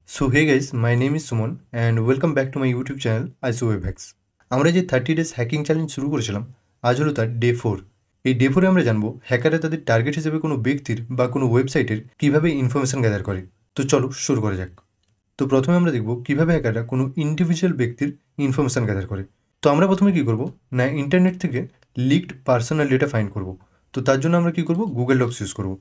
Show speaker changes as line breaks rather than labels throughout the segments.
So hey guys, my name is Suman and welcome back to my YouTube channel ISOWebHacks. আমরা যে 30 days hacking challenge শুরু করেছিলাম আজ হলো তার ডে 4। এই ডে 4 আমরা জানবো হ্যাকাররা তাদের টার্গেট হিসেবে কোনো ব্যক্তির বা কোনো ওয়েবসাইটের কিভাবে ইনফরমেশন গ্যাদার করে। তো চলো শুরু করা যাক। তো প্রথমে আমরা দেখব কিভাবে হ্যাকাররা কোনো ইন্ডিভিজুয়াল ব্যক্তির ইনফরমেশন গ্যাদার করে। তো আমরা প্রথমে কি করব না ইন্টারনেট থেকে লিকড পার্সোনাল ডেটা ফাইন্ড করব। তো তার জন্য আমরা কি করব গুগল ডক্স ইউজ করব।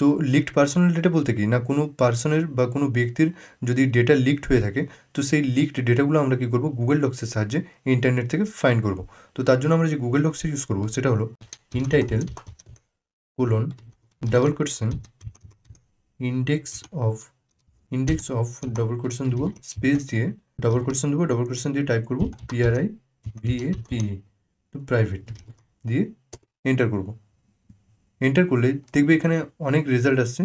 তো লিকড পার্সোনাল ডেটা বলতে কি না কোনো পার্সনের বা কোনো ব্যক্তির যদি ডেটা লিকড হয়ে থাকে তো সেই লিকড ডেটাগুলো আমরা কি করব গুগল ডক্সের সাহায্যে ইন্টারনেট থেকে ফাইন্ড করব। তো তার জন্য আমরা যে গুগল ডক্স ইউজ করব সেটা হলো intitle colon double quotation index of double quotation দেবো স্পেস দিয়ে ডাবল কোটেশন দেবো ডাবল কোটেশন দিয়ে টাইপ করবো PRIVATE তো প্রাইভেট দিয়ে এন্টার করব। এন্টার করলে দেখবে এখানে অনেক রেজাল্ট আসছে।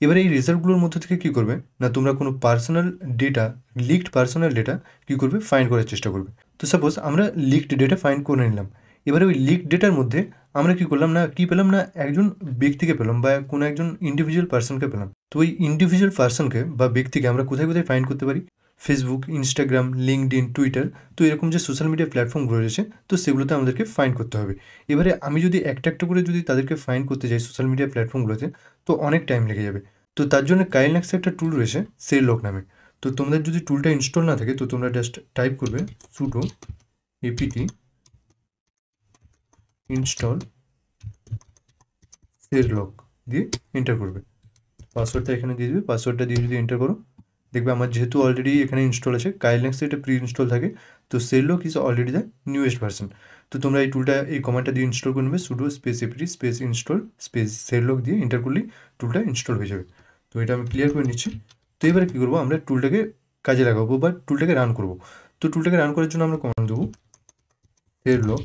এবারে এই রেজাল্টগুলোর মধ্যে থেকে কী করবে না তোমরা কোনো personal data leaked personal data কী করবে ফাইন্ড করার চেষ্টা করবে। তো সাপোজ আমরা লিকড ডেটা ফাইন্ড করে নিলাম। এবারে ওই লিকড ডেটার মধ্যে আমরা কী করলাম না কী পেলাম না একজন ব্যক্তিকে পেলাম বা কোনো একজন ইন্ডিভিজুয়াল পার্সনকে পেলাম। তো ওই ইন্ডিভিজুয়াল পার্সনকে বা ব্যক্তিকে আমরা কোথায় কোথায় ফাইন্ড করতে পারি ফেসবুক, ইনস্টাগ্রাম, লিঙ্কডইন, টুইটার। তো এরকম যে সোশ্যাল মিডিয়া প্ল্যাটফর্মগুলো রয়েছে তো সেগুলোতে আমাদেরকে ফাইন্ড করতে হবে। এবারে আমি যদি একটা একটা করে যদি তাদেরকে ফাইন্ড করতে যাই সোশ্যাল মিডিয়া প্ল্যাটফর্মগুলোতে তো অনেক টাইম লেগে যাবে। তো তার জন্য কাইলনেক্সে একটা টুল রয়েছে সেরলক নামে। তো তোমাদের যদি টুলটা ইনস্টল না থাকে তো তোমরা জাস্ট টাইপ করবে sudo apt ইনস্টল সেরলক দিয়ে এন্টার করবে। পাসওয়ার্ডটা এখানে দিয়ে দেবে। পাসওয়ার্ডটা দিয়ে যদি এন্টার করো দেখবে আমার যেহেতু অলরেডি এখানে ইনস্টল আছে কাইলনেক্সে এটা প্রি ইনস্টল থাকে তো Sherlock is already the newest version. তো তোমরা এই টুলটা এই কমান্ডটা দিয়ে ইনস্টল করে নেবে sudo space apt space install space Sherlock দিয়ে এন্টার করলেই টুলটা ইনস্টল হয়ে যাবে। তো এটা আমি ক্লিয়ার করে নিচ্ছি। তো এবারে কী করবো আমরা টুলটাকে কাজে লাগাবো বা টুলটাকে রান করবো। তো টুলটাকে রান করার জন্য আমরা কমান্ড দেবো সেরলক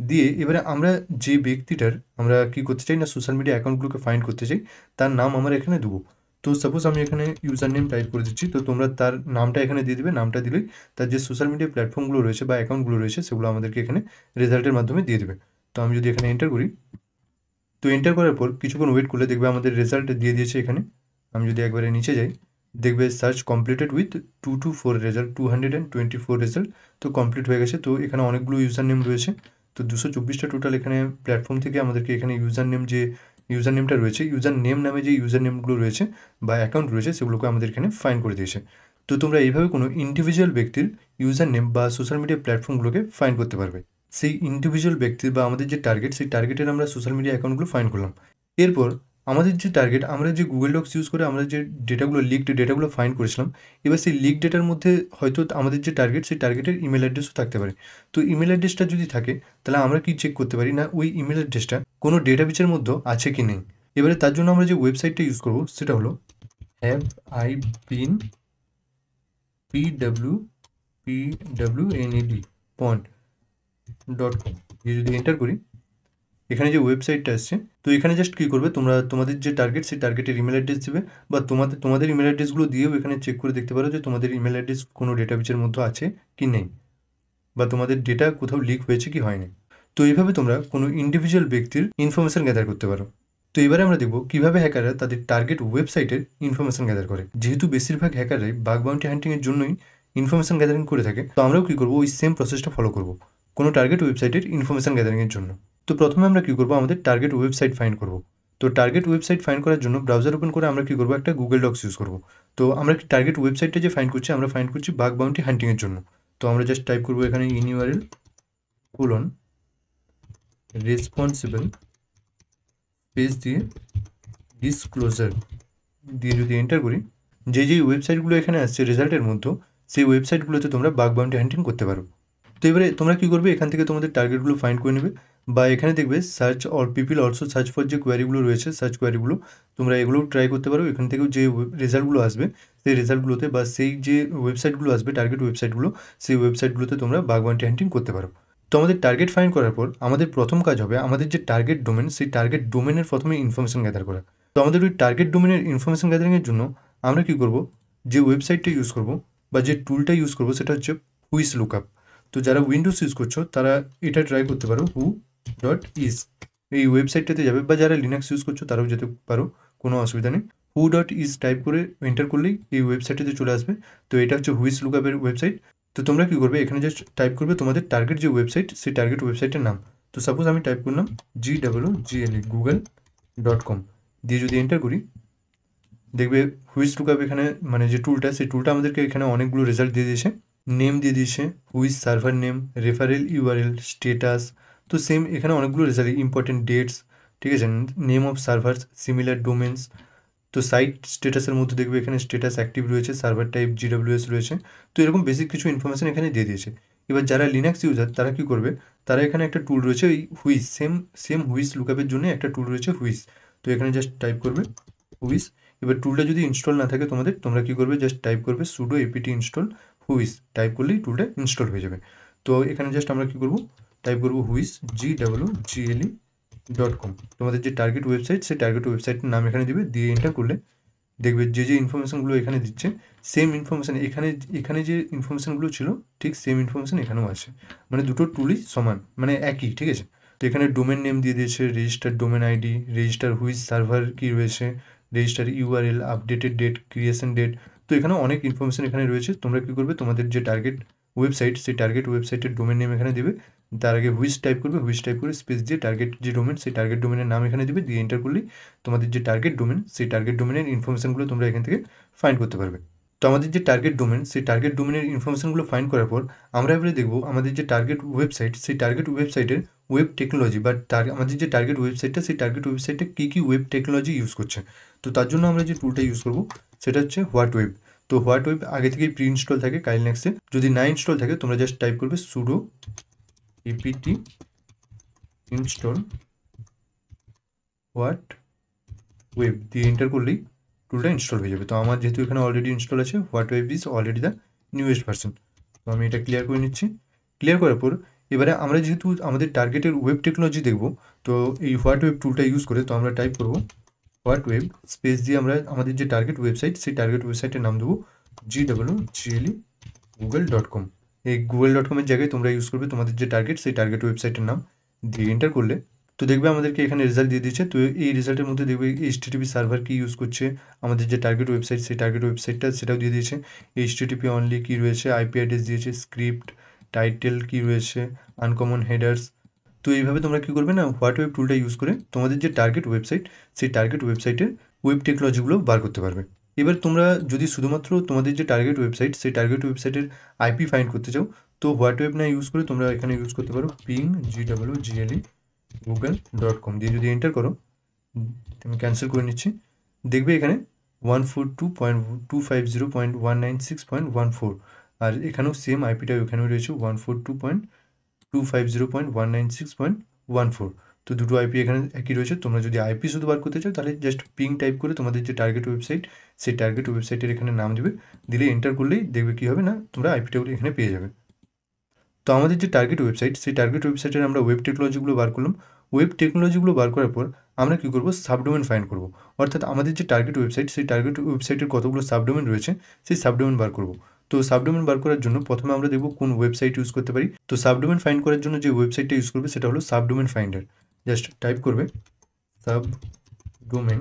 দিয়ে এবারে আমরা যে ব্যক্তিটার আমরা কী করতে চাই না সোশ্যাল মিডিয়া অ্যাকাউন্টগুলোকে ফাইন্ড করতে চাই তার নাম আমরা এখানে দেবো। তো সাপোজ আমি এখানে ইউজার নেম টাইপ করে দিচ্ছি। তো তোমরা তার নামটা এখানে দিয়ে দেবে। নামটা দিলেই তার যে সোশ্যাল মিডিয়া প্ল্যাটফর্মগুলো রয়েছে বা অ্যাকাউন্টগুলো রয়েছে সেগুলো আমাদেরকে এখানে রেজাল্টের মাধ্যমে দিয়ে দেবে। তো আমি যদি এখানে এন্টার করি তো এন্টার করার পর কিছুক্ষণ ওয়েট করলে দেখবে আমাদের রেজাল্ট দিয়ে দিয়েছে এখানে। আমি যদি একবারে নিচে যাই দেখবে search completed with 224 result 224 result. তো কমপ্লিট হয়ে গেছে। তো এখানে অনেকগুলো ইউজার নেম রয়েছে। তো 224টা টোটাল এখানে প্ল্যাটফর্ম থেকে আমাদেরকে এখানে ইউজার নেম যে ইউজার নেমটা রয়েছে ইউজার নেম নামে যে ইউজার নেমগুলো রয়েছে বা অ্যাকাউন্ট রয়েছে সেগুলোকে আমাদের এখানে ফাইন্ড করে দিয়েছে। তো তোমরা এইভাবে কোনো ইন্ডিভিজুয়াল ব্যক্তির ইউজার নেম বা সোশ্যাল মিডিয়া প্ল্যাটফর্মগুলোকে ফাইন্ড করতে পারবে। সেই ইন্ডিভিজুয়াল ব্যক্তির বা আমাদের যে টার্গেট সেই টার্গেটের আমরা সোশ্যাল মিডিয়া অ্যাকাউন্টগুলো ফাইন্ড করলাম। এরপর আমাদের যে টার্গেট আমরা যে গুগল ডক্স ইউজ করে আমরা যে ডেটাগুলো লিকড ডেটাগুলো ফাইন্ড করেছিলাম এবার সেই লিক ডেটার মধ্যে হয়তো আমাদের যে টার্গেট সেই টার্গেটের ইমেল অ্যাড্রেসও থাকতে পারে। তো ইমেল অ্যাড্রেসটা যদি থাকে তাহলে আমরা কি চেক করতে পারি না ওই ইমেল অ্যাড্রেসটা কোনো ডেটাবেসের মধ্যে আছে কি নেই। এবারে তার জন্য আমরা যে ওয়েবসাইটটা ইউজ করবো সেটা হলো হ্যাভ আই বিন pwned.com দিয়ে যদি এন্টার করি এখানে যে ওয়েবসাইটটা আসছে তো এখানে জাস্ট কী করবে তোমরা তোমাদের যে টার্গেট সেই টার্গেটের ইমেল অ্যাড্রেস দেবে বা তোমাদের ইমেল অ্যাড্রেসগুলো দিয়েও এখানে চেক করে দেখতে পারো যে তোমাদের ইমেল অ্যাড্রেস কোনো ডেটাবেসের মধ্যে আছে কি নেই বা তোমাদের ডেটা কোথাও লিক হয়েছে কি হয়নি। তো এইভাবে তোমরা কোনো ইন্ডিভিজুয়াল ব্যক্তির ইনফরমেশন গ্যাদার করতে পারো। তো এবারে আমরা দেখব কীভাবে হ্যাকাররা তাদের টার্গেট ওয়েবসাইটের ইনফরমেশন গ্যাদার করে। যেহেতু বেশিরভাগ হ্যাকাররাই বাগ বাউন্টি হান্টিংয়ের জন্যই ইনফরমেশন গ্যাদারিং করে থাকে তো আমরাও কী করবো ওই সেম প্রসেসটা ফলো করবো কোনো টার্গেট ওয়েবসাইটের ইনফরমেশন গ্যাদারিংয়ের জন্য। তো প্রথমে আমরা কী করবো আমাদের টার্গেট ওয়েবসাইট ফাইন্ড করবো। তো টার্গেট ওয়েবসাইট ফাইন্ড করার জন্য ব্রাউজার ওপেন করে আমরা কী করবো একটা গুগল ডক্স ইউজ করবো। তো আমরা টার্গেট ওয়েবসাইটটা যে ফাইন্ড করছি আমরা ফাইন্ড করছি বাগ বাউন্টি হান্টিংয়ের জন্য। তো আমরা জাস্ট টাইপ করবো এখানে ইনইউআরএল কোলন রেসপন্সিবল পেজ দিয়ে ডিসক্লোজার দিয়ে যদি এন্টার করি যে ওয়েবসাইটগুলো এখানে আসছে রেজাল্টের মধ্যে সেই ওয়েবসাইটগুলোতে তোমরা বাগ বাউন্টি হান্টিং করতে পারো। তো এবারে তোমরা কী করবে এখান থেকে তোমাদের টার্গেটগুলো ফাইন্ড করে নেবে বা এখানে দেখবে search or people also search for যে কোয়ারিগুলো রয়েছে সার্চ কোয়ারিগুলো তোমরা এগুলোও ট্রাই করতে পারো। এখান থেকেও যে রেজাল্টগুলো আসবে সেই রেজাল্টগুলোতে বা সেই যে ওয়েবসাইটগুলো আসবে টার্গেট ওয়েবসাইটগুলো সেই ওয়েবসাইটগুলোতে তোমরা বাগ বাউন্টি হান্টিং করতে পারো। তো আমাদের টার্গেট ফাইন্ড করার পর আমাদের প্রথম কাজ হবে আমাদের যে টার্গেট ডোমেন সেই টার্গেট ডোমেনের প্রথমে ইনফরমেশন গ্যাদার করা। তো আমাদের ওই টার্গেট ডোমেনের ইনফরমেশন গ্যাদারিংয়ের জন্য আমরা কী করব যে ওয়েবসাইটটা ইউজ করব বা যে টুলটা ইউজ করব সেটা হচ্ছে হুইস লুকআপ। তো যারা উইন্ডোজ ইউজ করছো তারা এটা ট্রাই করতে পারো who.is এই ওয়েবসাইটটাতে যাবে বা যারা লিনাক্স ইউজ করছো তারাও যেতে পারো কোনো অসুবিধা নেই। হু ডট ইজ টাইপ করে এন্টার করলেই এই ওয়েবসাইটটিতে চলে আসবে। তো এটা হচ্ছে হুইস লুকআপের ওয়েবসাইট। তো তোমরা কী করবে, এখানে জাস্ট টাইপ করবে তোমাদের টার্গেট যে ওয়েবসাইট, সেই টার্গেট ওয়েবসাইটের নাম। তো সাপোজ আমি টাইপ করলাম GWGLE google.com দিয়ে যদি এন্টার করি, দেখবে হুইস লুকআপ এখানে মানে যে টুলটা, সেই টুলটা আমাদেরকে এখানে অনেকগুলো রেজাল্ট দিয়ে দিয়েছে। নেম দিয়ে দিয়েছে, whois server name, referral URL, status. তো সেম এখানে অনেকগুলো রেজাল্ট, ইম্পর্টেন্ট ডেটস, ঠিক আছে, name of servers, similar domains. তো সাইট স্ট্যাটাসের মধ্যে দেখবে এখানে স্ট্যাটাস অ্যাক্টিভ রয়েছে, সার্ভার টাইপ GWS রয়েছে। তো এরকম বেসিক কিছু ইনফরমেশন এখানে দিয়ে দিয়েছে। এবার যারা লিনাক্স ইউজার তারা কী করবে, তারা এখানে একটা টুল রয়েছে ওই হুইস, সেম হুইস লুকআপের জন্য একটা টুল রয়েছে হুইস। তো এখানে জাস্ট টাইপ করবে হুইস। এবার টুলটা যদি ইনস্টল না থাকে তোমাদের, তোমরা কী করবে, জাস্ট টাইপ করবে sudo apt install হুইস, টাইপ করলেই টুলটা ইনস্টল হয়ে যাবে। তো এখানে জাস্ট আমরা কী করবো, টাইপ করবো হুইস GWGLE.com, তোমাদের যে টার্গেট ওয়েবসাইট, সেই টার্গেট ওয়েবসাইটের নাম এখানে দিবে, দিয়ে এন্টার করলে দেখবে যে যে ইনফরমেশানগুলো এখানে দিচ্ছে, সেম ইনফরমেশান এখানে যে ইনফরমেশানগুলো ছিল ঠিক সেম ইনফরমেশান এখানেও আছে। মানে দুটো টুলই সমান, মানে একই, ঠিক আছে। তো এখানে ডোমেন নেম দিয়ে দিয়েছে, registrar domain ID, registrar whois server কী রয়েছে, registrar URL, updated date, creation date. তো এখানে অনেক ইনফরমেশান এখানে রয়েছে। তোমরা কী করবে, তোমাদের যে টার্গেট ওয়েবসাইট, সেই টার্গেট ওয়েবসাইটের ডোমেন নেম এখানে দেবে, তার আগে হুইস টাইপ করবে, হুইস টাইপ করে স্পেস দিয়ে টার্গেট যে ডোমেন, সেই টার্গেট ডোমেনের নাম এখানে দিবে, দিয়ে এন্টার করলেই তোমাদের যে টার্গেট ডোমেন, সেই টার্গেট ডোমেনের ইনফরমেশানগুলো তোমরা এখান থেকে ফাইন্ড করতে পারবে। তো আমাদের যে টার্গেট ডোমেন, সেই টার্গেট ডোমেনের ইনফরমেশানগুলো ফাইন্ড করার পর আমরা এবারে দেখব আমাদের যে টার্গেট ওয়েবসাইট, সেই টার্গেট ওয়েবসাইটের ওয়েব টেকনোলজি বা আমাদের যে টার্গেট ওয়েবসাইটটা, সেই টার্গেট ওয়েবসাইটে কী কী ওয়েব টেকনোলজি ইউজ করছে। তো তার জন্য আমরা যে টুলটা ইউজ করব সেটা হচ্ছে হোয়াট ওয়েব। তো হোয়াট ওয়েব আগে থেকেই প্রি ইনস্টল থাকে কাইলিনাক্সে। যদি না ইনস্টল থাকে তোমরা জাস্ট টাইপ করবে sudo apt install what web দিয়ে এন্টার করলেই টুলটা ইনস্টল হয়ে যাবে। তো আমার যেহেতু এখানে অলরেডি ইনস্টল আছে, what web is already the newest version. তো আমি এটা ক্লিয়ার করে নিচ্ছি। ক্লিয়ার করার পর এবারে আমরা যেহেতু আমাদের টার্গেটের ওয়েব টেকনোলজি দেখব, তো এই হোয়াট ওয়েব টুলটা ইউজ করে তো আমরা টাইপ করব হোয়াট ওয়েব স্পেস দিয়ে আমরা আমাদের যে টার্গেট ওয়েবসাইট, সেই টার্গেট ওয়েবসাইটের নাম দেবো GWGLE google.com। এই google.com-এর জায়গায় তোমরা ইউজ করবে তোমাদের যে টার্গেট, সেই টার্গেট ওয়েবসাইটের নাম, দিয়ে এন্টার করলে তো দেখবে আমাদেরকে এখানে রেজাল্ট দিয়ে দিচ্ছে। তো এই রেজাল্টের মধ্যে দেখবে HTTP সার্ভার কী ইউজ করছে, আমাদের যে টার্গেট ওয়েবসাইট, সেই টার্গেট ওয়েবসাইটটা সেটাও দিয়ে দিয়েছে, HTTP অনলি কী রয়েছে, IP অ্যাড্রেস দিয়েছে, স্ক্রিপ্ট টাইটেল কী রয়েছে, আনকমন হেডার্স। তো এইভাবে তোমরা কী করবে না, হোয়াট ওয়েব টুলটা ইউজ করে তোমাদের যে টার্গেট ওয়েবসাইট, সেই টার্গেট ওয়েবসাইটের ওয়েব টেকনোলজিগুলো বার করতে পারবে। এবার তোমরা যদি শুধুমাত্র তোমাদের যে টার্গেট ওয়েবসাইট, সেই টার্গেট ওয়েবসাইটের IP ফাইন্ড করতে চাও, তো হোয়াট ওয়েব না ইউজ করে তোমরা এখানে ইউজ করতে পারো ping GWGLE google.com দিয়ে যদি এন্টার করো, আমি ক্যান্সেল করে নিচ্ছি। দেখবে এখানে 142.250.196.14, আর এখানেও সেম আইপিটা এখানেও রয়েছে 142.250.196.14। তো দুটো আইপি এখানে একই রয়েছে। তোমরা যদি আইপি শুধু বার করতে চাও, তাহলে জাস্ট পিং টাইপ করে তোমাদের যে টার্গেট ওয়েবসাইট, সেই টার্গেট ওয়েবসাইটের এখানে নাম দেবে, দিলে এন্টার করলেই দেখবে কী হবে না, তোমরা আইপিটাগুলো এখানে পেয়ে যাবে। তো আমাদের যে টার্গেট ওয়েবসাইট, সেই টার্গেট ওয়েবসাইটের আমরা ওয়েব টেকনোলজিগুলো বার করলাম। ওয়েব টেকনোলজিগুলো বার করার পর আমরা কী করবো, সাবডোমেন ফাইন্ড করব। অর্থাৎ আমাদের যে টার্গেট ওয়েবসাইট, সেই টার্গেট ওয়েবসাইটের কতগুলো সাবডোমেন রয়েছে, সেই সাবডোমেন বার করব। তো সাবডোমেন বার করার জন্য প্রথমে আমরা দেখব কোন ওয়েবসাইট ইউজ করতে পারি। তো সাবডোমেন ফাইন্ড করার জন্য যে ওয়েবসাইটটা ইউজ করবে সেটা হলো সাবডোমেন ফাইন্ডার। জাস্ট টাইপ করবে সাবডোমেন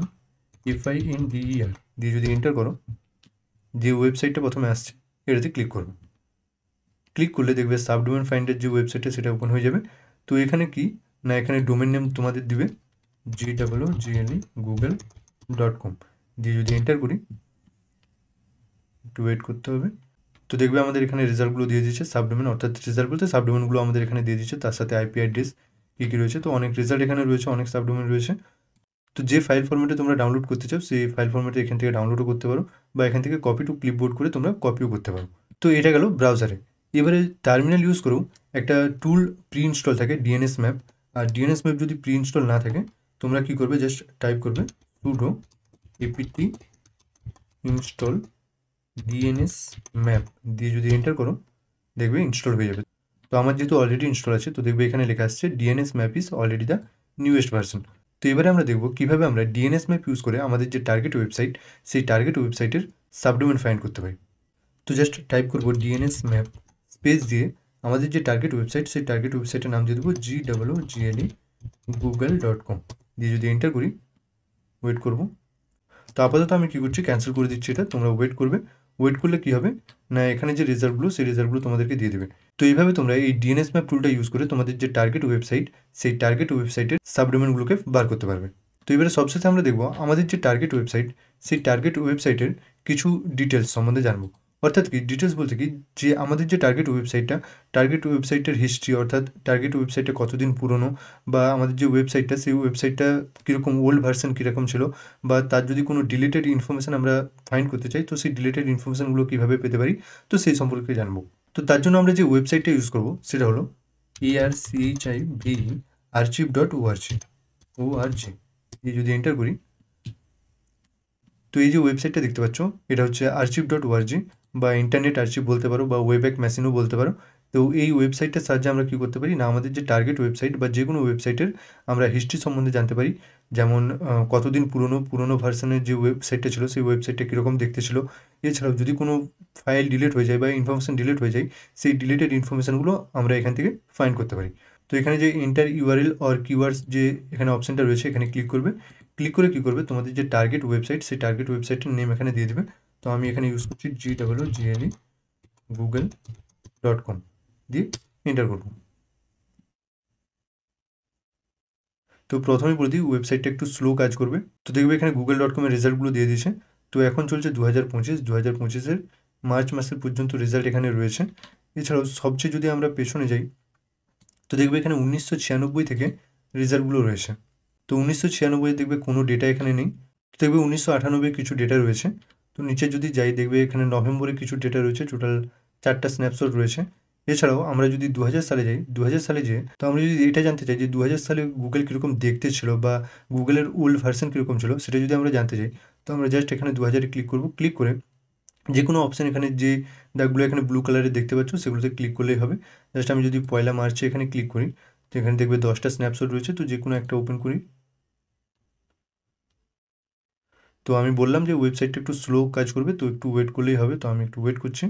FINDER দিয়ে যদি এন্টার করো, যে ওয়েবসাইটটা প্রথমে আসছে এটাতে ক্লিক করবে। ক্লিক করলে দেখবে সাবডোমেন ফাইন্ডার যে ওয়েবসাইটটা, সেটা ওপেন হয়ে যাবে। তো এখানে কি না, এখানে ডোমেন নেম তোমাদের দিবে GWGLE google.com দিয়ে যদি এন্টার করি, একটু ওয়েট করতে হবে। তো দেখবে আমাদের এখানে রেজাল্টগুলো দিয়ে দিচ্ছে সাবডোমেন, অর্থাৎ রেজাল্ট বলতে সাবডোমেনগুলো আমাদের এখানে দিয়ে দিচ্ছে, তার সাথে IP অ্যাড্রেস কী কী রয়েছে। তো অনেক রেজাল্ট এখানে রয়েছে, অনেক সাবডোমেন রয়েছে। তো যে ফাইল ফরম্যাটে তোমরা ডাউনলোড করতে চাও, সেই ফাইল ফরম্যাটে এখান থেকে ডাউনলোডও করতে পারো, বা এখান থেকে কপি টু ক্লিপবোর্ড করে তোমরা কপিও করতে পারো। তো এটা গেল ব্রাউজারে। এবারে টার্মিনাল ইউজ করেও একটা টুল প্রি ইনস্টল থাকে DNS ম্যাপ। আর DNS ম্যাপ যদি প্রি ইনস্টল না থাকে, তোমরা কী করবে, জাস্ট টাইপ করবে sudo apt install DNS map দিয়ে যদি এন্টার করো, দেখবে ইনস্টল হয়ে যাবে। তো আমার যেহেতু অলরেডি ইনস্টল আছে, তো দেখবে এখানে লেখা আসছে DNS map is already the newest version. তো এবারে আমরা দেখব কীভাবে আমরা DNS ম্যাপ ইউজ করে আমাদের যে টার্গেট ওয়েবসাইট, সেই টার্গেট ওয়েবসাইটের সাবডোমেন ফাইন্ড করতে পারি। তো জাস্ট টাইপ করব DNS ম্যাপ স্পেস দিয়ে আমাদের যে টার্গেট ওয়েবসাইট, সেই টার্গেট ওয়েবসাইটের নাম দিয়ে দেবো GWGLE google.com দিয়ে যদি এন্টার করি, ওয়েট করব। তো আপাতত আমি কী করছি, ক্যান্সেল করে দিচ্ছি এটা। তোমরা ওয়েট করবে। ওয়েট করলে কী হবে না, এখানে যে রেজাল্টগুলো সেই রেজাল্টগুলো তোমাদেরকে দিয়ে দেবে। তো এইভাবে তোমরা এই ডিএনএস ম্যাপ টুলটা ইউজ করে তোমাদের যে টার্গেট ওয়েবসাইট, সেই টার্গেট ওয়েবসাইটের সাবডোমেনগুলোকে বার করতে পারবে। তো এবারে সবশেষে আমরা দেখব আমাদের যে টার্গেট ওয়েবসাইট, সেই টার্গেট ওয়েবসাইটের কিছু ডিটেলস সম্বন্ধে জানবো। অর্থাৎ কি ডিটেলস বলতে কি, যে আমাদের যে টার্গেট ওয়েবসাইটটা, টার্গেট ওয়েবসাইটের হিস্ট্রি, অর্থাৎ টার্গেট ওয়েবসাইটটা কতদিন পুরনো, বা আমাদের যে ওয়েবসাইটটা সেই ওয়েবসাইটটা কীরকম ওল্ড ভার্সন কীরকম ছিল, বা তার যদি কোনো ডিলিটেড ইনফরমেশান আমরা ফাইন্ড করতে চাই, তো সেই ডিলিটেড ইনফরমেশানগুলো কীভাবে পেতে পারি, তো সেই সম্পর্কে জানবো। তো তার জন্য আমরা যে ওয়েবসাইটটা ইউজ করবো সেটা হলো archive.org। এই যদি এন্টার করি, তো এই যে ওয়েবসাইটটা দেখতে পাচ্ছ, এটা হচ্ছে archive.org, বা ইন্টারনেট আর্চিভ বলতে পারো, বা ওয়েবএক মেশিনও বলতে পারো। তো এই ওয়েবসাইটটার সাহায্যে আমরা কী করতে পারি না, আমাদের যে টার্গেট ওয়েবসাইট বা যে কোনো ওয়েবসাইটের আমরা হিস্ট্রি সম্বন্ধে জানতে পারি। যেমন কতদিন পুরনো ভার্সনের যে ওয়েবসাইটটা ছিল, সেই ওয়েবসাইটটা কীরকম দেখতে ছিল। এছাড়াও যদি কোনো ফাইল ডিলিট হয়ে যায় বা ইনফরমেশান ডিলিট হয়ে যায়, সেই ডিলিটেড ইনফরমেশানগুলো আমরা এখান থেকে ফাইন্ড করতে পারি। তো এখানে যে এন্টার ইউআরএল অর কিওয়ার্ডস যে এখানে অপশানটা রয়েছে, এখানে ক্লিক করবে। ক্লিক করে কী করবে, তোমাদের যে টার্গেট ওয়েবসাইট, সেই টার্গেট ওয়েবসাইটের নেম এখানে দিয়ে দেবে। তো আমি এখানে ইউজ করছি GWGLE google.com দিয়ে এন্টার করব। তো প্রথমেই বলে দিই, ওয়েবসাইটটা একটু স্লো কাজ করবে। তো দেখবে এখানে google.com এর রেজাল্টগুলো দিয়ে দিয়েছে। তো এখন চলছে 2025-2025-এর মার্চ মাসের পর্যন্ত রেজাল্ট এখানে রয়েছে। এছাড়াও সবচেয়ে যদি আমরা পেছনে যাই, তো দেখবে এখানে 1996 থেকে রেজাল্টগুলো রয়েছে। তো 1996 দেখবে কোনো ডেটা এখানে নেই। দেখবে 1998 কিছু ডেটা রয়েছে। তো নিচে যদি যাই, দেখবে এখানে নভেম্বরে কিছু ডেটা রয়েছে, টোটাল 4টা স্ন্যাপশট রয়েছে। এছাড়াও আমরা যদি 2000 সালে যাই, 2000 সালে যেয়ে তো আমরা যদি এটা জানতে চাই যে 2000 সালে গুগল কীরকম দেখতে ছিল, বা গুগলের ওল্ড ভার্সন কীরকম ছিল, সেটা যদি আমরা জানতে চাই, তো আমরা জাস্ট এখানে 2000-এ ক্লিক করব। ক্লিক করে যে কোনো অপশান, এখানে যে দাগগুলো এখানে ব্লু কালারে দেখতে পাচ্ছ, সেগুলোতে ক্লিক করলেই হবে। জাস্ট আমি যদি 1 মার্চে এখানে ক্লিক করি, তো এখানে দেখবে 10টা স্ন্যাপশট রয়েছে। তো যে কোনো একটা ওপেন করি। তো আমি বললাম যে ওয়েবসাইটটা একটু স্লো কাজ করবে, তো একটু ওয়েট করলেই হবে। তো আমি একটু ওয়েট করছি।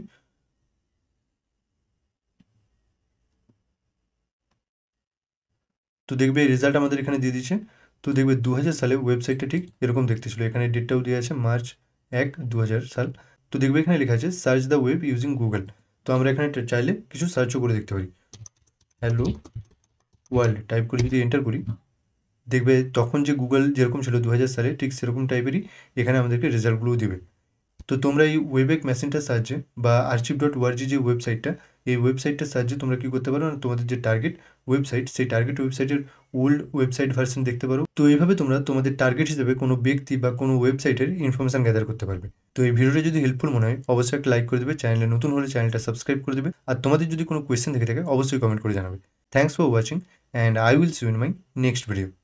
তো দেখবে রেজাল্ট আমাদের এখানে দিয়ে দিচ্ছে। তো দেখবে 2000 সালে ওয়েবসাইটটা ঠিক এরকম দেখতে ছিল। এখানে ডেটটাও দেওয়া আছে মার্চ 1, 2000 সাল। তো দেখবে এখানে লেখা আছে search the web using Google. তো আমরা এখানে চাইলে কিছু সার্চও করে দেখতে পারি। হ্যালো ওয়ার্ল্ড টাইপ করে যদি এন্টার করি, দেখবে তখন যে গুগল যেরকম ছিল 2000 সালে, ঠিক সেরকম টাইপেরই এখানে আমাদেরকে রেজাল্টগুলোও দেবে। তো তোমরা এই ওয়েবএক মেশিনটার সাহায্যে, বা archive.org যে ওয়েবসাইটটা, এই ওয়েবসাইটটার সাহায্যে তোমরা কী করতে পারো না, তোমাদের যে টার্গেট ওয়েবসাইট, সেই টার্গেট ওয়েবসাইটের ওল্ড ওয়েবসাইট ভার্সন দেখতে পারো। তো এইভাবে তোমরা তোমাদের টার্গেট হিসেবে কোনো ব্যক্তি বা কোনো ওয়েবসাইটের ইনফরমেশান গ্যাদার করতে পারবে। তো এই ভিডিওটা যদি হেল্পফুল মনে হয়, অবশ্যই একটা লাইক করে দেবে। চ্যানেলে নতুন হলে চ্যানেলটা সাবস্ক্রাইব করে দেবে। আর তোমাদের যদি কোনো কোয়েশ্চেন থেকে থাকে, অবশ্যই কমেন্ট করে জানাবে। Thanks for watching, and I will see you in my next video.